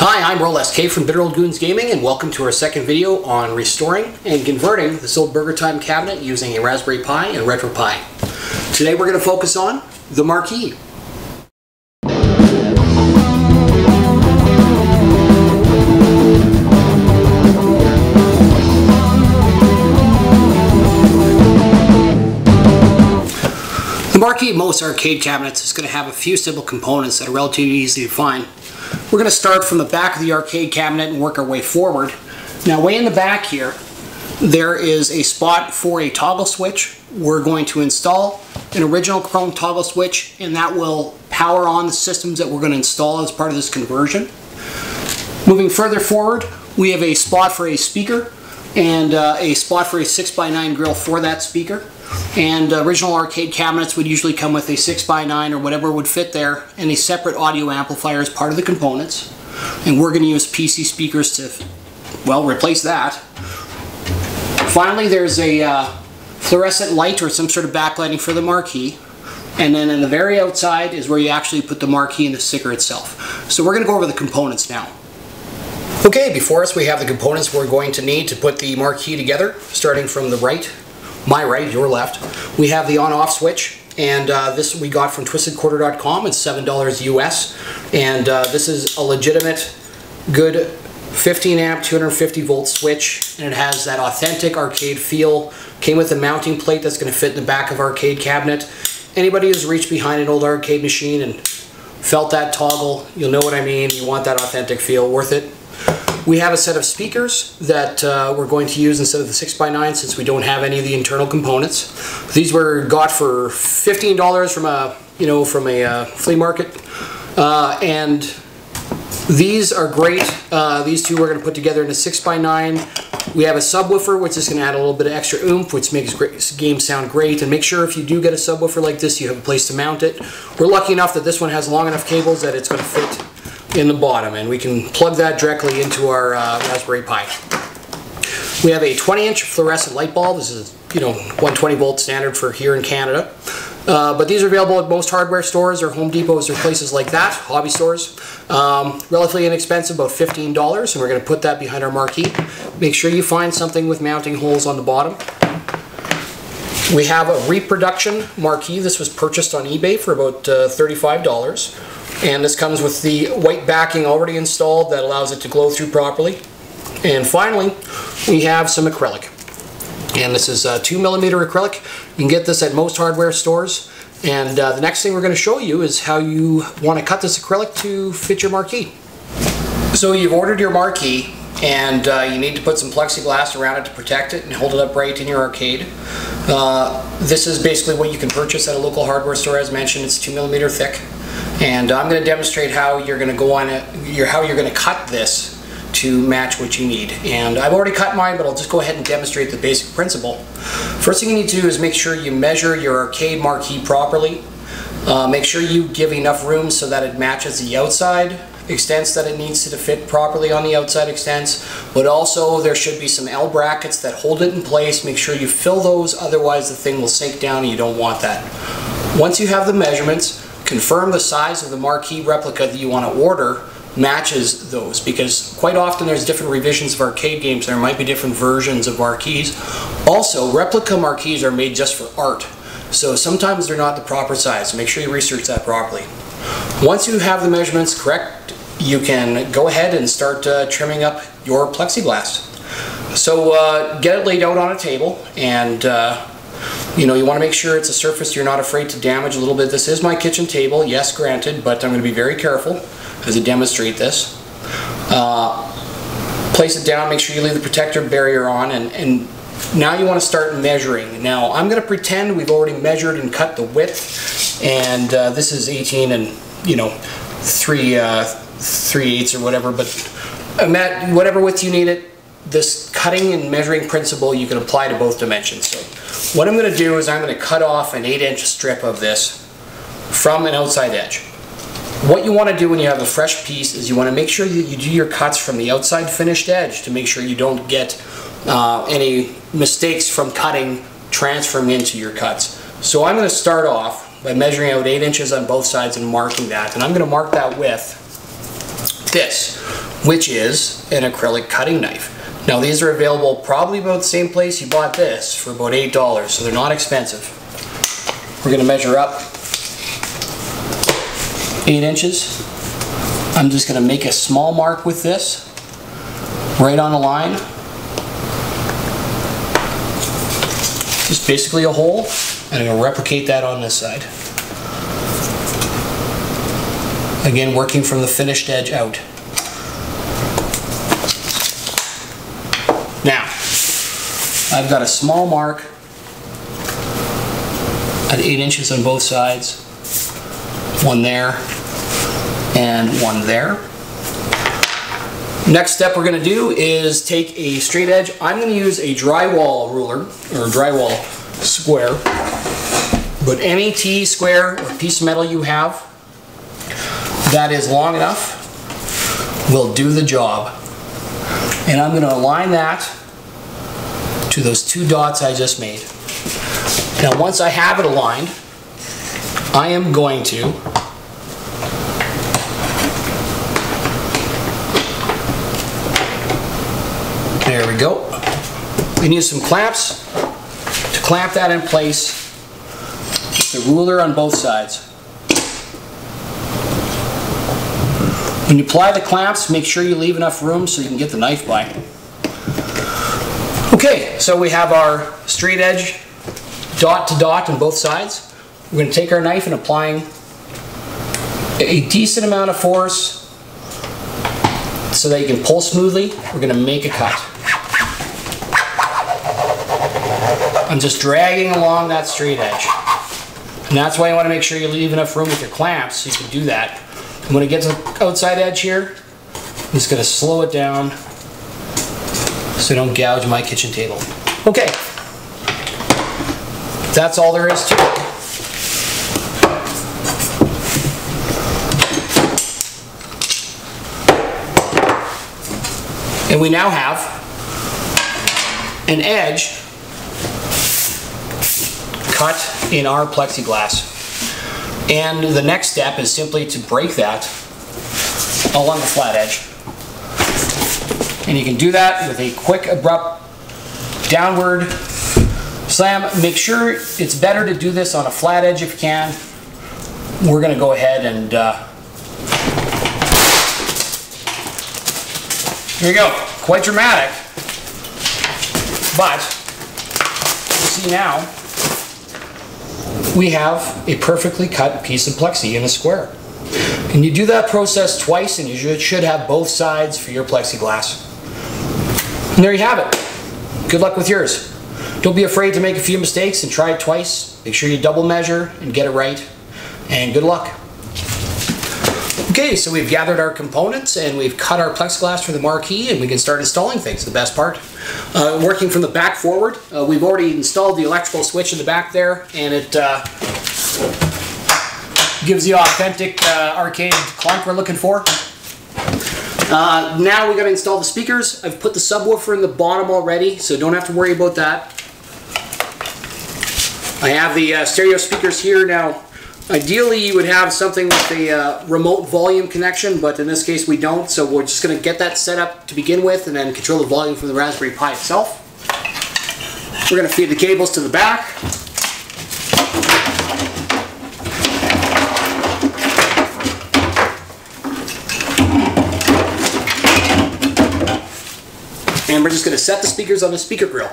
Hi, I'm RetroPie from Bitter Old Goons Gaming, and welcome to our second video on restoring and converting this old BurgerTime cabinet using a Raspberry Pi and RetroPie. Today we're going to focus on the Marquee. The Marquee of most arcade cabinets is going to have a few simple components that are relatively easy to find. We're going to start from the back of the arcade cabinet and work our way forward. Now, way in the back here, there is a spot for a toggle switch. We're going to install an original chrome toggle switch, and that will power on the systems that we're going to install as part of this conversion. Moving further forward, we have a spot for a speaker and a spot for a 6x9 grill for that speaker. And original arcade cabinets would usually come with a 6x9 or whatever would fit there, and a separate audio amplifier as part of the components. And we're going to use PC speakers to, well, replace that. Finally, there's a fluorescent light or some sort of backlighting for the Marquee. And then in the very outside is where you actually put the Marquee and the sticker itself. So we're going to go over the components now. Okay, before us we have the components we're going to need to put the Marquee together, starting from the right. My right, your left. We have the on-off switch, and this we got from twistedquarter.com. It's $7 US, and this is a legitimate, good 15 amp, 250 volt switch, and it has that authentic arcade feel. Came with a mounting plate that's going to fit in the back of our arcade cabinet. Anybody who's reached behind an old arcade machine and felt that toggle, you'll know what I mean. You want that authentic feel, worth it. We have a set of speakers that we're going to use instead of the 6x9 since we don't have any of the internal components. These were got for $15 from a flea market, and these are great. These two we're going to put together in a 6x9. We have a subwoofer, which is going to add a little bit of extra oomph, which makes the game sound great. And make sure if you do get a subwoofer like this, you have a place to mount it. We're lucky enough that this one has long enough cables that it's going to fit in the bottom, and we can plug that directly into our Raspberry Pi. We have a 20-inch fluorescent light bulb. This is 120 volt standard for here in Canada. But these are available at most hardware stores or Home Depots or places like that, hobby stores. Relatively inexpensive, about $15, and we're going to put that behind our Marquee. Make sure you find something with mounting holes on the bottom. We have a reproduction Marquee. This was purchased on eBay for about $35. And this comes with the white backing already installed that allows it to glow through properly. And finally, we have some acrylic. And this is 2mm acrylic. You can get this at most hardware stores. And the next thing we're going to show you is how you want to cut this acrylic to fit your Marquee. So you've ordered your Marquee, and you need to put some plexiglass around it to protect it and hold it upright in your arcade. This is basically what you can purchase at a local hardware store. As mentioned, it's 2mm thick. And I'm going to demonstrate how you're going to go on it, how you're going to cut this to match what you need. And I've already cut mine, but I'll just go ahead and demonstrate the basic principle. First thing you need to do is make sure you measure your arcade Marquee properly. Make sure you give enough room so that it matches the outside extents that it needs to fit properly on the outside extents. But also there should be some L brackets that hold it in place. Make sure you fill those, otherwise the thing will sink down and you don't want that. Once you have the measurements, confirm the size of the Marquee replica that you want to order matches those, because quite often there's different revisions of arcade games. There might be different versions of Marquees. Also, replica Marquees are made just for art, so sometimes they're not the proper size. Make sure you research that properly. Once you have the measurements correct, you can go ahead and start trimming up your plexiglass. So get it laid out on a table, and you want to make sure it's a surface you're not afraid to damage a little bit. This is my kitchen table, yes, granted, but I'm going to be very careful as I demonstrate this. Place it down, make sure you leave the protector barrier on, and now you want to start measuring. Now, I'm going to pretend we've already measured and cut the width, and this is 18 and, 3/8 or whatever, but whatever width you need it, this cutting and measuring principle you can apply to both dimensions. So what I'm going to do is I'm going to cut off an 8-inch strip of this from an outside edge. What you want to do when you have a fresh piece is you want to make sure that you do your cuts from the outside finished edge to make sure you don't get any mistakes from cutting transferring into your cuts. So I'm going to start off by measuring out 8 inches on both sides and marking that. And I'm going to mark that width this, which is an acrylic cutting knife. Now these are available probably about the same place you bought this, for about $8, so they're not expensive. We're going to measure up 8 inches. I'm just going to make a small mark with this, right on the line. Just basically a hole, and I'm going to replicate that on this side. Again, working from the finished edge out. Now, I've got a small mark at 8 inches on both sides. One there, and one there. Next step we're going to do is take a straight edge. I'm going to use a drywall ruler, or drywall square, but any T square or piece of metal you have that is long enough will do the job. And I'm going to align that to those 2 dots I just made. Now once I have it aligned, I am going to there we go. We can use some clamps to clamp that in place. Just the ruler on both sides. When you apply the clamps, make sure you leave enough room so you can get the knife by. Okay, so we have our straight edge dot to dot on both sides. We're going to take our knife and applying a decent amount of force so that you can pull smoothly. We're going to make a cut. I'm just dragging along that straight edge. And that's why you want to make sure you leave enough room with your clamps so you can do that. And when it gets to the outside edge here, I'm just going to slow it down so I don't gouge my kitchen table. Okay, that's all there is to it. And we now have an edge cut in our plexiglass. And the next step is simply to break that along the flat edge. And you can do that with a quick, abrupt downward slam. Make sure it's better to do this on a flat edge if you can. We're going to go ahead and here we go. Quite dramatic. But you see now we have a perfectly cut piece of plexi in a square. And you do that process twice and you should have both sides for your plexiglass. And there you have it. Good luck with yours. Don't be afraid to make a few mistakes and try it twice. Make sure you double measure and get it right. And good luck. Okay, so we've gathered our components and we've cut our plexiglass for the marquee and we can start installing things, the best part. Working from the back forward, we've already installed the electrical switch in the back there and it gives the authentic arcade clunk we're looking for. Now we've got to install the speakers. I've put the subwoofer in the bottom already, so don't have to worry about that. I have the stereo speakers here now. Ideally you would have something with a remote volume connection, but in this case we don't, so we're just going to get that set up to begin with and then control the volume from the Raspberry Pi itself. We're going to feed the cables to the back. And we're just going to set the speakers on the speaker grill.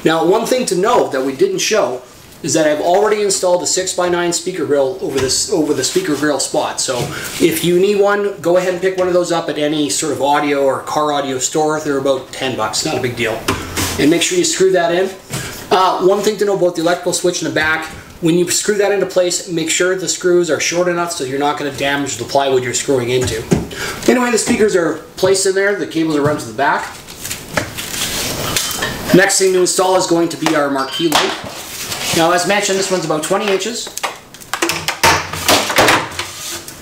Now one thing to note that we didn't show is that I've already installed a 6x9 speaker grill over the speaker grill spot. So if you need one, go ahead and pick one of those up at any sort of audio or car audio store. They're about 10 bucks, not a big deal. And make sure you screw that in. One thing to know about the electrical switch in the back, when you screw that into place, make sure the screws are short enough so you're not going to damage the plywood you're screwing into. Anyway, the speakers are placed in there, the cables are run to the back. Next thing to install is going to be our marquee light. Now, as mentioned, this one's about 20 inches.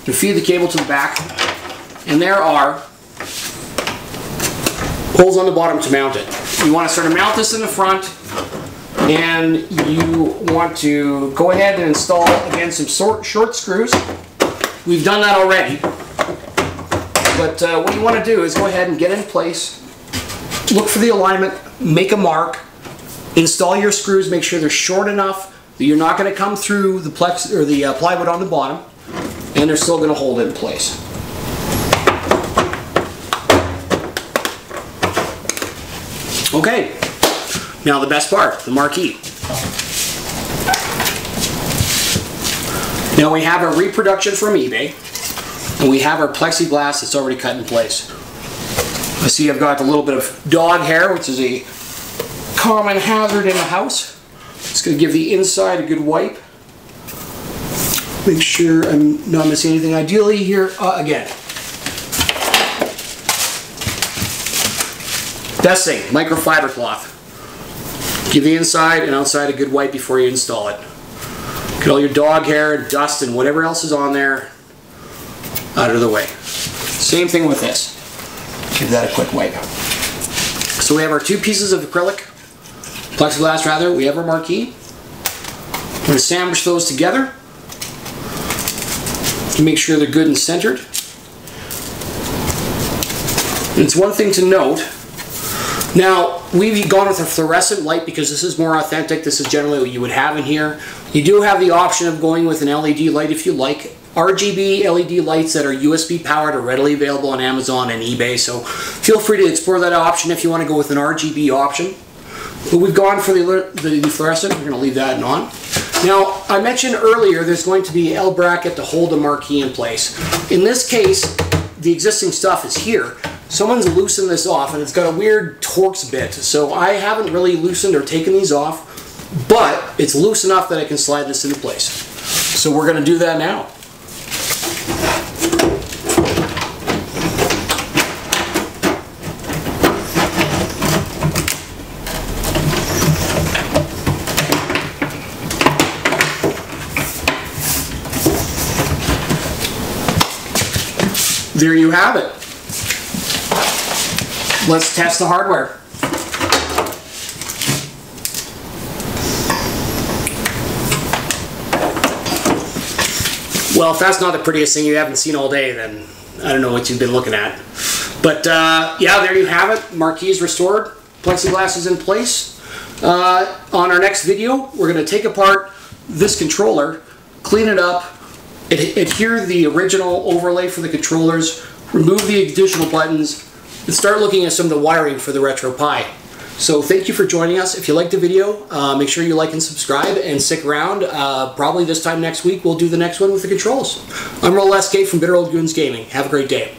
To feed the cable to the back, and there are holes on the bottom to mount it. You want to sort of mount this in the front, and you want to go ahead and install, again, some short screws. We've done that already. But what you want to do is go ahead and get in place, look for the alignment, make a mark, install your screws, make sure they're short enough that you're not going to come through the plywood on the bottom, and they're still going to hold it in place. Okay, now the best part, the marquee. Now we have our reproduction from eBay, and we have our plexiglass that's already cut in place. I see I've got a little bit of dog hair, which is a common hazard in the house. Just going to give the inside a good wipe. Make sure I'm not missing anything. Ideally here, again. Best thing, microfiber cloth. Give the inside and outside a good wipe before you install it. Get all your dog hair, dust, and whatever else is on there out of the way. Same thing with this. Give that a quick wipe. So we have our two pieces of acrylic, plexiglass rather, we have our marquee. We're going to sandwich those together to make sure they're good and centered. And it's one thing to note, now we've gone with a fluorescent light because this is more authentic. This is generally what you would have in here. You do have the option of going with an LED light if you like. RGB LED lights that are USB powered are readily available on Amazon and eBay, so feel free to explore that option if you want to go with an RGB option. But we've gone for the fluorescent. We're going to leave that on. Now, I mentioned earlier there's going to be an L bracket to hold the marquee in place. In this case, the existing stuff is here. Someone's loosened this off and it's got a weird Torx bit, so I haven't really loosened or taken these off, but it's loose enough that I can slide this into place. So we're going to do that now. There you have it. Let's test the hardware. Well, if that's not the prettiest thing you haven't seen all day, then I don't know what you've been looking at. But yeah, there you have it. Marquee is restored. Plexiglass is in place. On our next video, we're going to take apart this controller, clean it up, adhere the original overlay for the controllers, remove the additional buttons, and start looking at some of the wiring for the RetroPie. So thank you for joining us. If you liked the video, make sure you like and subscribe and stick around. Probably this time next week we'll do the next one with the controls. I'm Roll SK from Bitter Old Goons Gaming. Have a great day.